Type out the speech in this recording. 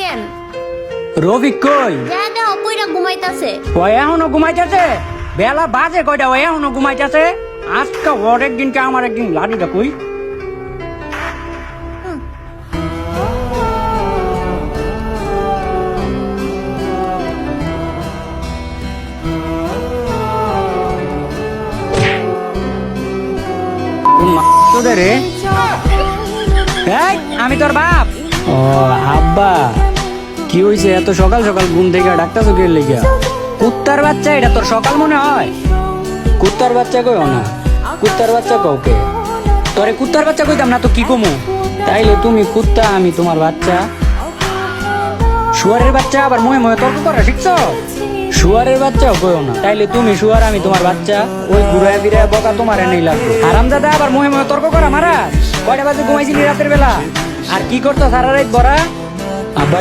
কেন রফিক কই জায়গা কইরা ঘুমাইতাছে ও এখনো ঘুমাইতেছে? বেলা বাজে কয়টা? ও এখনো ঘুমাইতেছে? আজকে ওর একদিনকে আমার একদিন লাঠিটা কই। রে আমি তোর বাপ। ও আব্বা, কি হইছে? এত সকাল সকাল ঘুম থেকে ডাক্তার চোখের লেগে? কুত্তার বাচ্চা এটা তোর সকাল মনে হয়? কুত্তার বাচ্চা কই না, কুত্তার বাচ্চা কাউকে তোরে কুত্তার বাচ্চা কইতাম না তো কি কমু? তাইলে তুমি কুত্তা, আমি তোমার বাচ্চা। শুয়ারের বাচ্চা আবার মুহে মুহে তর্ক করা শিখছ? শুয়ারের বাচ্চাও কইও না। তাইলে তুমি শুয়ার, আমি তোমার বাচ্চা। ওই ঘুরায় ফিরায় বকা তোমার এনেই লাগবে। আরামদাদা আবার মুহে মুহে তর্ক করা মারা। কয়টা বাজে ঘুমাইছিলি রাতের বেলা? আর কি করতো সারা রাত বড়া? আব্বা